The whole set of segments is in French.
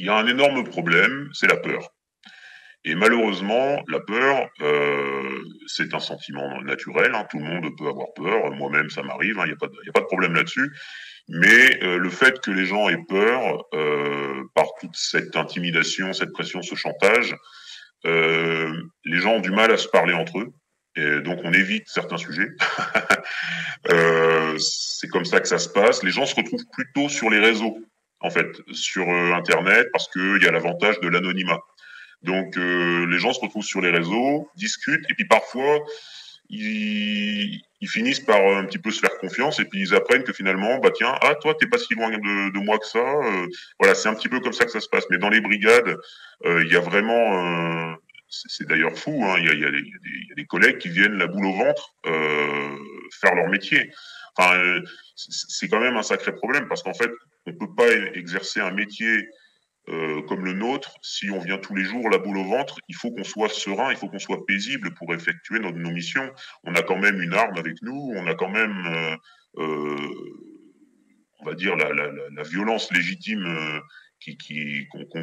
il y a un énorme problème, c'est la peur. Et malheureusement, la peur, c'est un sentiment naturel, hein, tout le monde peut avoir peur, moi-même ça m'arrive, il n'y a pas y a pas de problème là-dessus. Mais le fait que les gens aient peur, par toute cette intimidation, cette pression, ce chantage, les gens ont du mal à se parler entre eux. Et donc on évite certains sujets. C'est comme ça que ça se passe. Les gens se retrouvent plutôt sur les réseaux, en fait, sur Internet, parce qu'il y a l'avantage de l'anonymat. Donc les gens se retrouvent sur les réseaux, discutent, et puis parfois ils finissent par un petit peu se faire confiance, et puis ils apprennent que finalement, bah tiens, ah toi t'es pas si loin de moi que ça. Voilà, c'est un petit peu comme ça que ça se passe. Mais dans les brigades, il y a vraiment, c'est d'ailleurs fou, hein, il y a des collègues qui viennent la boule au ventre faire leur métier. Enfin, c'est quand même un sacré problème parce qu'en fait, on peut pas exercer un métier comme le nôtre, si on vient tous les jours la boule au ventre, il faut qu'on soit serein, il faut qu'on soit paisible pour effectuer nos missions. On a quand même une arme avec nous, on a quand même, on va dire, la violence légitime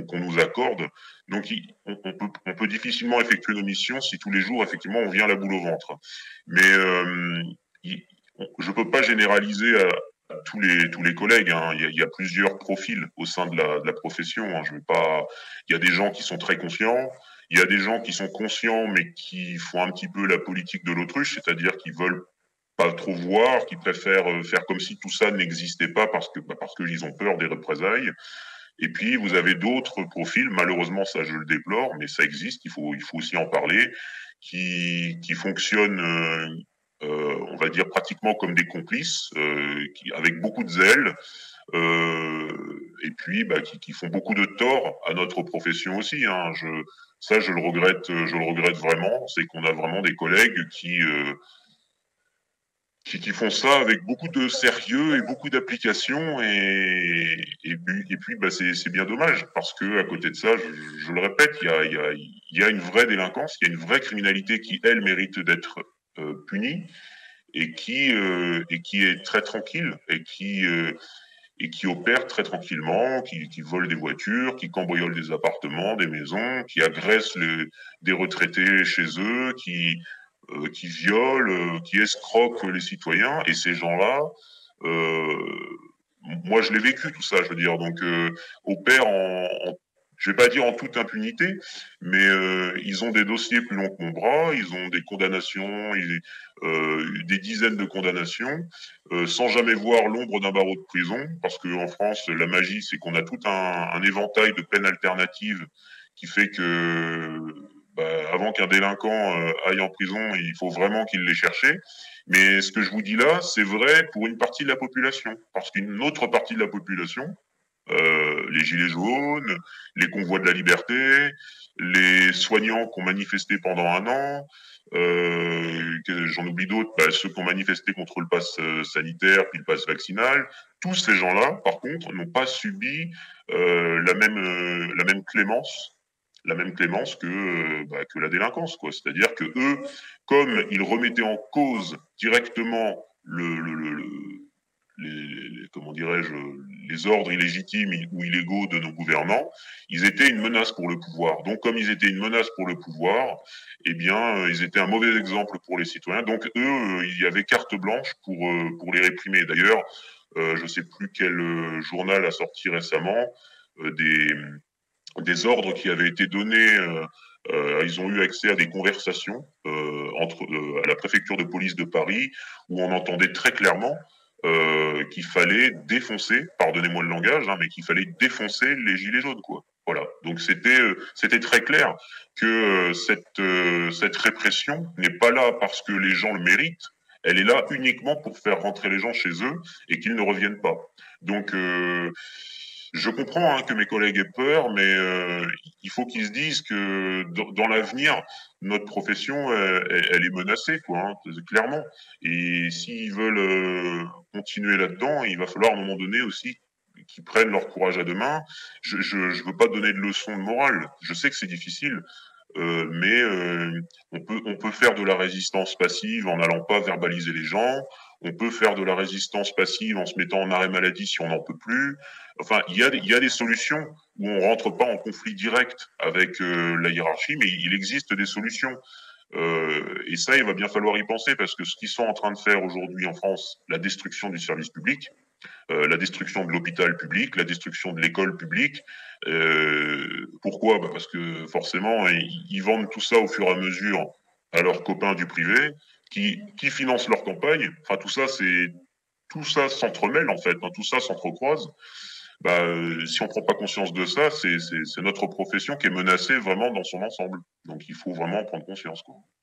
qu'on nous accorde. Donc, on peut difficilement effectuer nos missions si tous les jours, effectivement, on vient la boule au ventre. Mais il, je peux pas généraliser à tous les collègues. Hein. Il y a plusieurs profils au sein de la profession. Hein. Je vais pas. Il y a des gens qui sont très conscients. Il y a des gens qui sont conscients mais qui font un petit peu la politique de l'autruche, c'est-à-dire qu'ils veulent pas trop voir, qui préfèrent faire comme si tout ça n'existait pas parce qu'ils ont peur des représailles. Et puis vous avez d'autres profils, malheureusement ça je le déplore, mais ça existe, il faut aussi en parler, qui fonctionnent, on va dire pratiquement comme des complices, avec beaucoup de zèle, et puis bah, qui font beaucoup de tort à notre profession aussi. Hein. Ça je le regrette vraiment, c'est qu'on a vraiment des collègues qui font ça avec beaucoup de sérieux et beaucoup d'application et puis bah c'est bien dommage parce que à côté de ça je le répète il y a une vraie délinquance, il y a une vraie criminalité qui elle mérite d'être punie et qui est très tranquille et qui opère très tranquillement, qui vole des voitures, qui cambriole des appartements, des maisons, qui agresse des retraités chez eux, qui violent, qui escroquent les citoyens. Et ces gens-là, euh, moi je l'ai vécu tout ça, je veux dire, donc opèrent je vais pas dire en toute impunité, mais ils ont des dossiers plus longs que mon bras, ils ont des condamnations, des dizaines de condamnations, sans jamais voir l'ombre d'un barreau de prison, parce qu'en France, la magie, c'est qu'on a tout un éventail de peines alternatives qui fait que bah, avant qu'un délinquant aille en prison, il faut vraiment qu'il l'ait cherché. Mais ce que je vous dis là, c'est vrai pour une partie de la population, parce qu'une autre partie de la population, les gilets jaunes, les convois de la liberté, les soignants qui ont manifesté pendant un an, j'en oublie d'autres, bah, ceux qui ont manifesté contre le pass sanitaire puis le pass vaccinal, tous ces gens-là, par contre, n'ont pas subi la même clémence. La même clémence que la délinquance, quoi. C'est-à-dire que eux, comme ils remettaient en cause directement comment dirais-je, les ordres illégitimes ou illégaux de nos gouvernants, ils étaient une menace pour le pouvoir. Donc, comme ils étaient une menace pour le pouvoir, eh bien, ils étaient un mauvais exemple pour les citoyens. Donc, eux, il y avait carte blanche pour les réprimer. D'ailleurs, je ne sais plus quel journal a sorti récemment des ordres qui avaient été donnés. Ils ont eu accès à des conversations à la préfecture de police de Paris où on entendait très clairement qu'il fallait défoncer, pardonnez-moi le langage, hein, mais qu'il fallait défoncer les gilets jaunes, quoi. Voilà. Donc c'était très clair que cette répression n'est pas là parce que les gens le méritent. Elle est là uniquement pour faire rentrer les gens chez eux et qu'ils ne reviennent pas. Donc je comprends hein, que mes collègues aient peur, mais il faut qu'ils se disent que dans l'avenir, notre profession, elle est menacée, quoi, hein, clairement. Et s'ils veulent continuer là-dedans, il va falloir à un moment donné aussi qu'ils prennent leur courage à deux mains. Je veux pas donner de leçons de morale. Je sais que c'est difficile, mais on peut faire de la résistance passive en n'allant pas verbaliser les gens. On peut faire de la résistance passive en se mettant en arrêt maladie si on n'en peut plus. Enfin, il y a des solutions où on rentre pas en conflit direct avec la hiérarchie, mais il existe des solutions. Et ça, il va bien falloir y penser parce que ce qu'ils sont en train de faire aujourd'hui en France, la destruction du service public, la destruction de l'hôpital public, la destruction de l'école publique. Pourquoi Parce que forcément, ils vendent tout ça au fur et à mesure à leurs copains du privé, qui financent leur campagne. Enfin, tout ça s'entremêle en fait, hein, tout ça s'entrecroise. Si on prend pas conscience de ça, c'est notre profession qui est menacée vraiment dans son ensemble. Donc il faut vraiment en prendre conscience, quoi.